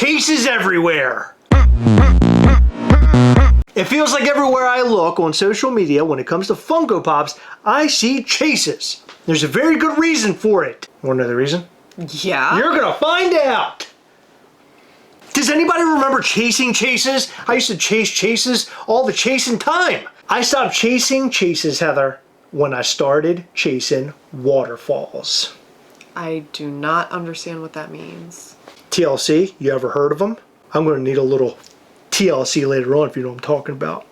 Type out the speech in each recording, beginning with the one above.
chases everywhere. It feels like everywhere I look on social media when it comes to Funko Pops, I see chases. There's a very good reason for it. Want to know the reason? Yeah. You're gonna find out. Does anybody remember chasing chases? I used to chase chases all the chasing time. I stopped chasing chases, Heather, when I started chasing waterfalls. I do not understand what that means. TLC, you ever heard of them? I'm gonna need a little TLC later on if you know what I'm talking about.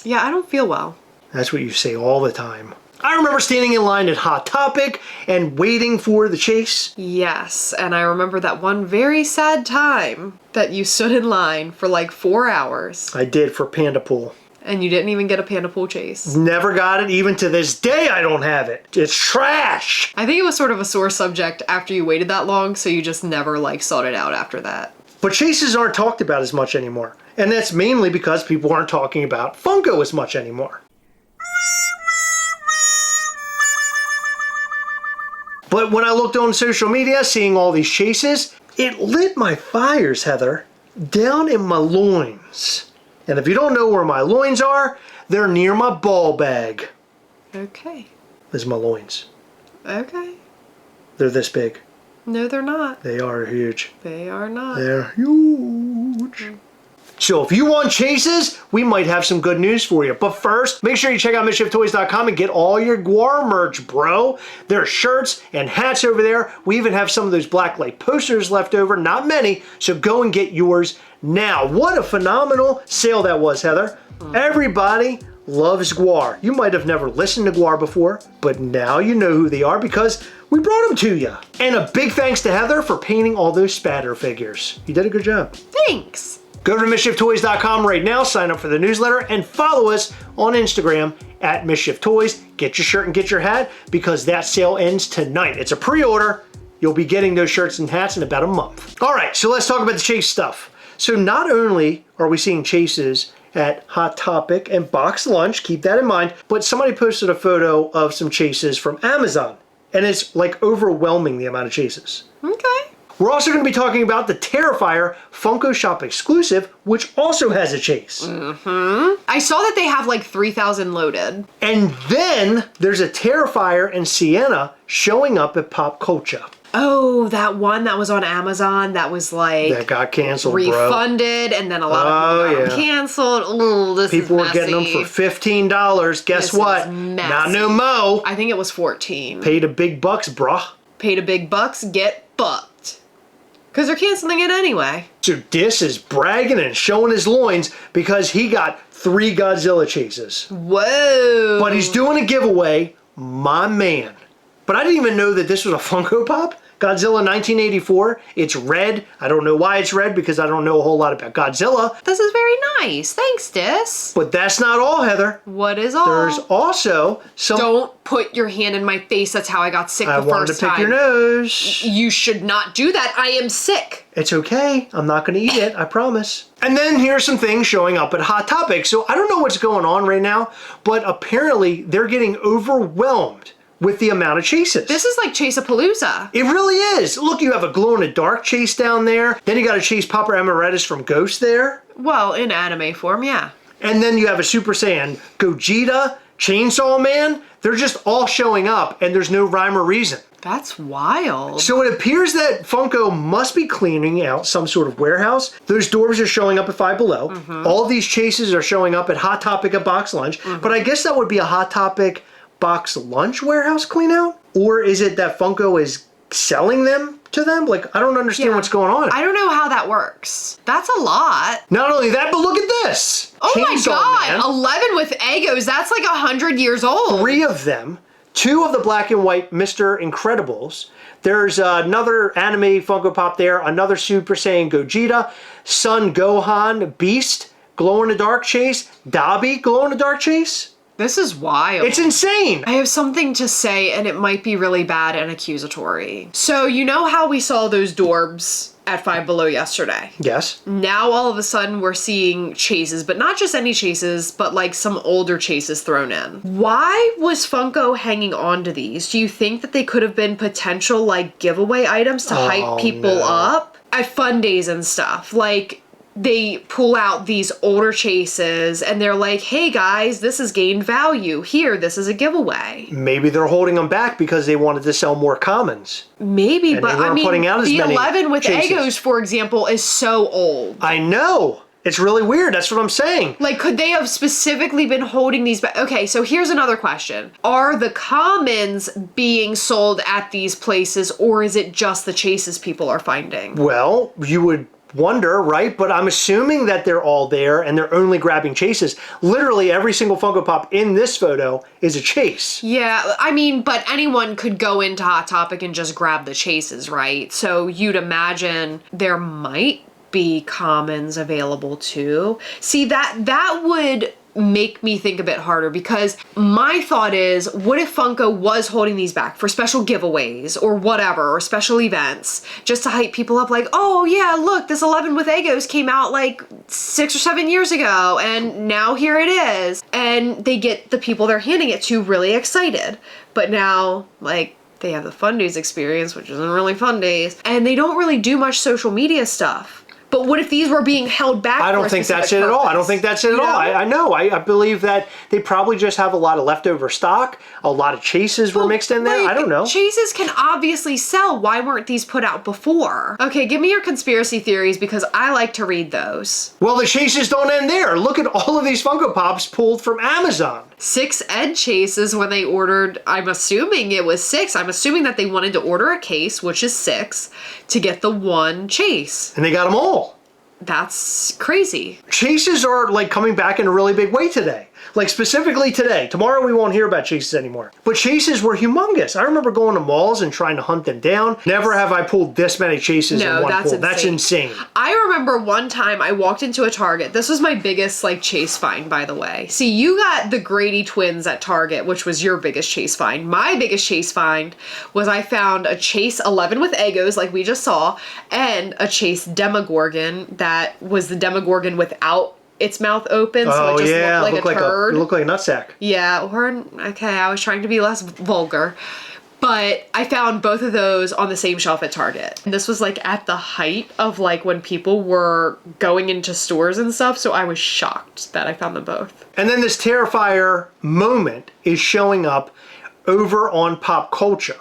Yeah, I don't feel well. That's what you say all the time. I remember standing in line at Hot Topic and waiting for the chase. Yes, and I remember that one very sad time that you stood in line for like 4 hours. I did for Panda Pool. And you didn't even get a Panda Pool chase. Never got it. Even to this day, I don't have it. It's trash. I think it was sort of a sore subject after you waited that long, so you just never like sought it out after that. But chases aren't talked about as much anymore. And that's mainly because people aren't talking about Funko as much anymore. But when I looked on social media, seeing all these chases, it lit my fires, Heather, down in my loins. And if you don't know where my loins are, they're near my ball bag. Okay. This is my loins. Okay. They're this big. No, they're not. They are huge. They are not. They're huge. So if you want chases, we might have some good news for you. But first, make sure you check out MischiefToys.com and get all your GWAR merch, bro. There are shirts and hats over there. We even have some of those blacklight posters left over. Not many, so go and get yours now. What a phenomenal sale that was, Heather. Everybody loves GWAR. You might have never listened to GWAR before, but now you know who they are because we brought them to you. And a big thanks to Heather for painting all those spatter figures. You did a good job. Thanks. Go to MischiefToys.com right now, sign up for the newsletter, and follow us on Instagram at Mischief Toys. Get your shirt and get your hat because that sale ends tonight. It's a pre-order. You'll be getting those shirts and hats in about a month. All right, so let's talk about the chase stuff. So not only are we seeing chases at Hot Topic and Box Lunch, keep that in mind, but somebody posted a photo of some chases from Amazon, and it's like overwhelming the amount of chases. Okay. We're also going to be talking about the Terrifier Funko Shop exclusive, which also has a chase. I saw that they have like 3,000 loaded. And then there's a Terrifier and Sienna showing up at Pop Culture. Oh, that one that was on Amazon that was like That got canceled, refunded, and then a lot of people got canceled. Ooh, this People is were getting them for $15. Guess what? Not no mo. I think it was 14. Paid a big bucks, bruh. Paid a big bucks, get fucked. Because they're canceling it anyway. So Dis is bragging and showing his loins because he got 3 Godzilla chases. Whoa. But he's doing a giveaway, my man. But I didn't even know that this was a Funko Pop. Godzilla 1984. It's red. I don't know why it's red because I don't know a whole lot about Godzilla. This is very nice. Thanks, Dis. But that's not all, Heather. What is all? There's also some... Don't put your hand in my face. That's how I got sick the first time. I wanted to pick your nose. You should not do that. I am sick. It's okay. I'm not going to eat it. I promise. And then here's some things showing up at Hot Topic. So I don't know what's going on right now, but apparently they're getting overwhelmed with the amount of chases. This is like Chase-a-Palooza. It really is. Look, you have a glow-in-the-dark chase down there. Then you got to chase Papa Emeritus from Ghost there. Well, in anime form, yeah. And then you have a Super Saiyan Gogeta, Chainsaw Man. They're just all showing up, and there's no rhyme or reason. That's wild. So it appears that Funko must be cleaning out some sort of warehouse. Those doors are showing up at Five Below. All these chases are showing up at Hot Topic at Box Lunch. But I guess that would be a Hot Topic Box Lunch warehouse clean out? Or is it that Funko is selling them to them? Like, I don't understand what's going on. I don't know how that works. That's a lot. Not only that, but look at this. Oh Chainsaw my God, Man. 11 with Egos. That's like 100 years old. 3 of them. 2 of the black and white Mr. Incredibles. There's another anime Funko Pop there. Another Super Saiyan Gogeta. Son Gohan Beast. Glow-in-the-dark chase. Dobby Glow-in-the-dark chase. This is wild. It's insane. I have something to say, and it might be really bad and accusatory. So you know how we saw those Dorbs at Five Below yesterday? Yes. Now all of a sudden we're seeing chases, but not just any chases, but like some older chases thrown in. Why was Funko hanging on to these? Do you think that they could have been potential like giveaway items to hype people up? at fun days and stuff, like they pull out these older chases and they're like, hey guys, this has gained value. Here, this is a giveaway. Maybe they're holding them back because they wanted to sell more commons. Maybe, And but they I weren't mean, putting out as the many 11 with chases. Eggos, for example, is so old. I know. It's really weird. That's what I'm saying. Like, could they have specifically been holding these back? Okay, so here's another question. Are the commons being sold at these places, or is it just the chases people are finding? Well, you would wonder, right? But I'm assuming that they're all there and they're only grabbing chases. Literally every single Funko Pop in this photo is a chase. Yeah, I mean, but anyone could go into Hot Topic and just grab the chases, right? So you'd imagine there might be commons available too. See, that would make me think a bit harder, because my thought is, what if Funko was holding these back for special giveaways or whatever, or special events, just to hype people up, like, oh yeah, look, this 11 with Eggos came out like 6 or 7 years ago and now here it is. And they get the people they're handing it to really excited. But now, like, they have the Fun Days experience, which isn't really Fun Days, and they don't really do much social media stuff. But what if these were being held back? I don't think that's it at all. I don't think that's it at all. I know. I believe that they probably just have a lot of leftover stock. A lot of chases were mixed in there. Like, I don't know. Chases can obviously sell. Why weren't these put out before? Okay, give me your conspiracy theories, because I like to read those. Well, the chases don't end there. Look at all of these Funko Pops pulled from Amazon. 6 Ed chases when they ordered, I'm assuming it was 6. I'm assuming that they wanted to order a case, which is 6, to get the 1 chase. And they got them all. That's crazy. Chases are like coming back in a really big way today. Like specifically today. Tomorrow we won't hear about chases anymore. But chases were humongous. I remember going to malls and trying to hunt them down. Never have I pulled this many chases in one pull. That's insane. I remember one time I walked into a Target. This was my biggest like chase find, by the way. See, you got the Grady twins at Target, which was your biggest chase find. My biggest chase find was I found a chase 11 with Eggos, like we just saw, and a chase Demogorgon that was the Demogorgon without its mouth open, so it just looked like a turd. It looked like a nutsack. Yeah, okay, I was trying to be less vulgar. But I found both of those on the same shelf at Target. And this was like at the height of like when people were going into stores and stuff, so I was shocked that I found them both. And then this Terrifier moment is showing up over on Pop Culture.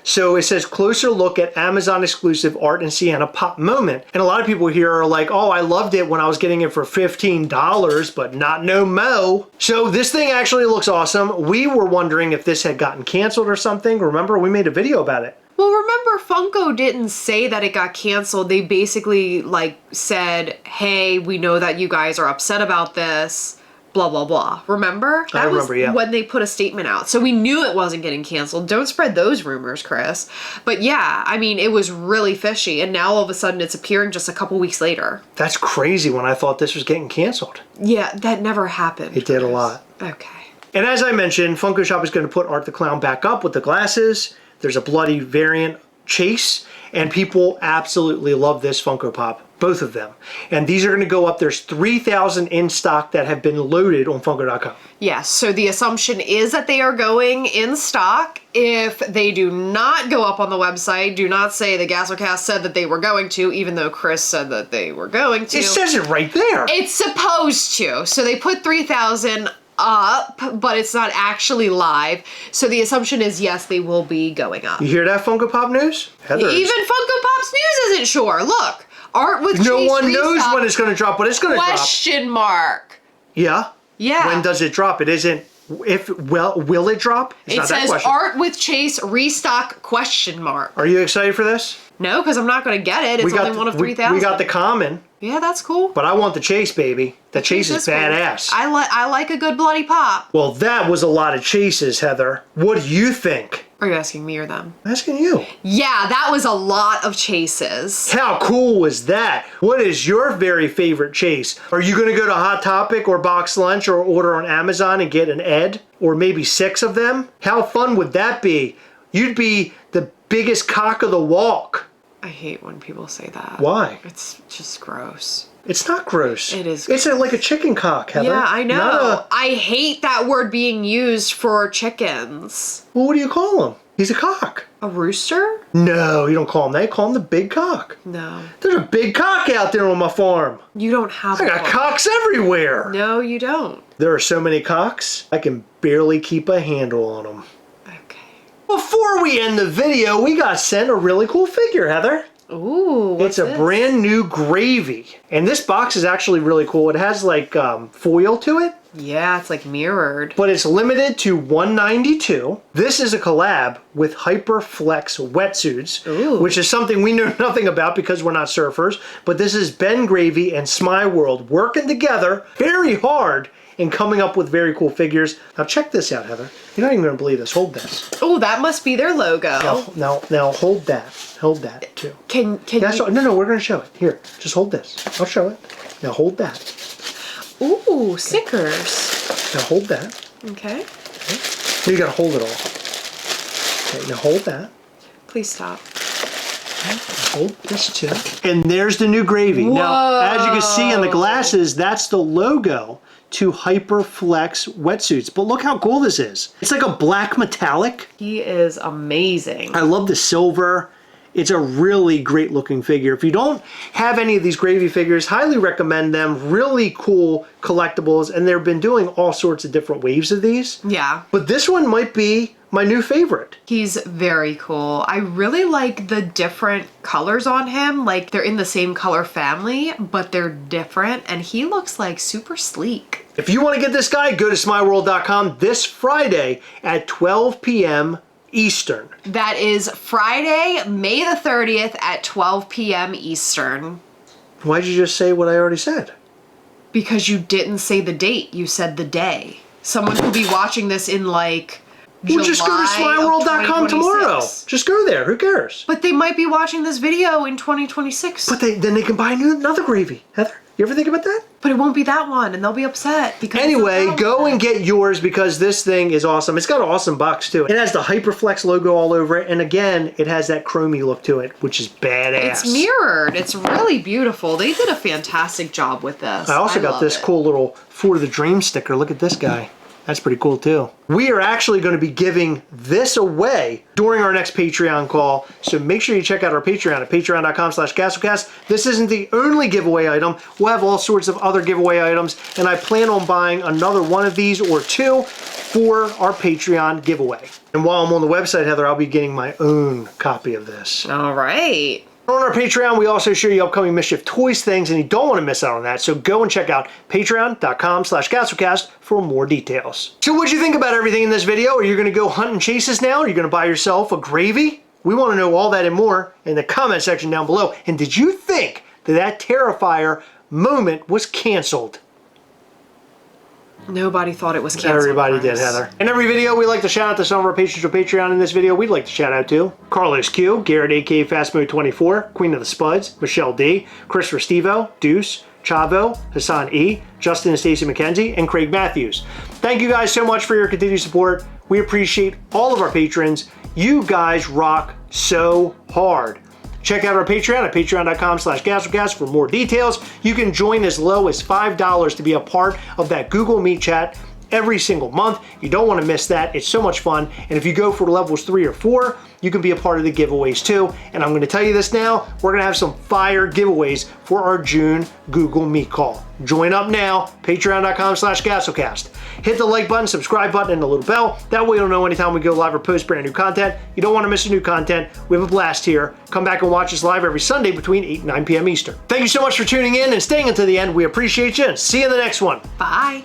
So it says closer look at Amazon exclusive Art and Sienna Pop moment. And a lot of people here are like, oh, I loved it when I was getting it for $15, but not no mo. So this thing actually looks awesome. We were wondering if this had gotten canceled or something. Remember, we made a video about it. Well, remember, Funko didn't say that it got canceled. They basically like said, hey, we know that you guys are upset about this. Blah, blah, blah. Remember? I remember, yeah. When they put a statement out. So we knew it wasn't getting canceled. Don't spread those rumors, Chris. But yeah, I mean, it was really fishy. And now all of a sudden it's appearing just a couple weeks later. That's crazy when I thought this was getting canceled. Yeah, that never happened. It did a lot. Okay. And as I mentioned, Funko Shop is going to put Art the Clown back up with the glasses. There's a bloody variant chase. And people absolutely love this Funko Pop. Both of them. And these are going to go up. There's 3,000 in stock that have been loaded on Funko.com. Yes, so the assumption is that they are going in stock. If they do not go up on the website, do not say the Gastlecast said that they were going to, even though Chris said that they were going to. It says it right there. It's supposed to. So they put 3,000 up, but it's not actually live. So the assumption is, yes, they will be going up. You hear that, Funko Pop news? Even Funko Pop's news isn't sure. Look. Art with no Chase one knows restock, when it's going to drop, but it's going to drop. Question mark. Yeah? Yeah. When does it drop? It isn't. Will it drop? It's it not says that question. Art with Chase restock question mark. Are you excited for this? No, because I'm not going to get it. It's only one of 3,000. We got the common. Yeah, that's cool. But I want the chase, baby. The chase is badass. Cool. I like a good bloody pop. Well, that was a lot of chases, Heather. What do you think? Are you asking me or them? I'm asking you. Yeah, that was a lot of chases. How cool was that? What is your very favorite chase? Are you going to go to Hot Topic or Box Lunch or order on Amazon and get an Ed? Or maybe 6 of them? How fun would that be? You'd be the biggest cock of the walk. I hate when people say that. Why? It's just gross. It's not gross. It is gross. It's like a chicken cock, Heather. Yeah, I know. I hate that word being used for chickens. Well, what do you call them? He's a cock. A rooster? No, you don't call him that. You call him the big cock. No. There's a big cock out there on my farm. You don't have I got one. cocks everywhere. No, you don't. There are so many cocks, I can barely keep a handle on them. Okay. Before we end the video, we got sent a really cool figure, Heather. Ooh, what's It's a this? brand new Gravy. And this box is actually really cool. It has like foil to it. Yeah, it's like mirrored. But it's limited to 192. This is a collab with Hyperflex wetsuits, Ooh. which is something we know nothing about because we're not surfers. But this is Ben Gravy and Smile working together very hard and coming up with very cool figures. Now check this out, Heather. You're not even going to believe this. Hold this. Oh, that must be their logo. Now hold that. Hold that too. Can That's you? no, we're going to show it. Here, just hold this. I'll show it. Now hold that. Ooh, stickers. Now hold that. Okay. You got to hold it all. Okay, now hold that. Please stop. Hold this too. And there's the new Gravy. Now, as you can see in the glasses, that's the logo to Hyperflex wetsuits. But look how cool this is. It's like a black metallic. He is amazing. I love the silver. It's a really great looking figure. If you don't have any of these Gravy figures, highly recommend them. Really cool collectibles, and they've been doing all sorts of different waves of these. Yeah. But this one might be my new favorite. He's very cool. I really like the different colors on him. Like, they're in the same color family, but they're different, and he looks like super sleek. If you want to get this guy, go to smileworld.com this Friday at 12 p.m. Eastern. That is Friday, May the 30th at 12 p.m. Eastern. Why'd you just say what I already said? Because you didn't say the date, you said the day. Someone could be watching this in like Well, just go to July of smileworld.com tomorrow. 2026. Just go there. Who cares? But they might be watching this video in 2026. But then they can buy another Gravy. Heather, you ever think about that? But it won't be that one, and they'll be upset because it's Anyway, not that go one. and get yours because this thing is awesome. It's got an awesome box too. It has the Hyperflex logo all over it, and again, it has that chromey look to it, which is badass. It's mirrored. It's really beautiful. They did a fantastic job with this. I also got love this it. cool little For the Dream sticker. Look at this guy. That's pretty cool too. We are actually going to be giving this away during our next Patreon call. So make sure you check out our Patreon at patreon.com/Gastlecast. This isn't the only giveaway item. We'll have all sorts of other giveaway items. And I plan on buying another one of these or two for our Patreon giveaway. And while I'm on the website, Heather, I'll be getting my own copy of this. All right. On our Patreon, we also show you upcoming Mischief Toys things, and you don't want to miss out on that, so go and check out patreon.com/Gastlecast for more details. So what'd you think about everything in this video? Are you going to go hunting chases now? Are you going to buy yourself a Gravy? We want to know all that and more in the comment section down below. And did you think that Terrifier moment was canceled? Nobody thought it was canceled. Everybody did, Chris. Heather. In every video, we like to shout out to some of our patrons on Patreon. In this video, we'd like to shout out to Carlos Q, Garrett aka Fast Mode 24, Queen of the Spuds, Michelle D, Chris Restivo, Deuce, Chavo, Hassan E, Justin and Stacey McKenzie, and Craig Matthews. Thank you guys so much for your continued support. We appreciate all of our patrons. You guys rock so hard. Check out our Patreon at patreon.com/Gastlecast for more details. You can join as low as $5 to be a part of that Google Meet chat every single month. You don't want to miss that. It's so much fun. And if you go for levels 3 or 4, you can be a part of the giveaways too. And I'm going to tell you this now, we're going to have some fire giveaways for our June Google Meet call. Join up now, patreon.com/Gastlecast. Hit the like button, subscribe button, and the little bell. That way you'll know anytime we go live or post brand new content. You don't want to miss new content. We have a blast here. Come back and watch us live every Sunday between 8 and 9 p.m. Eastern. Thank you so much for tuning in and staying until the end. We appreciate you and see you in the next one. Bye.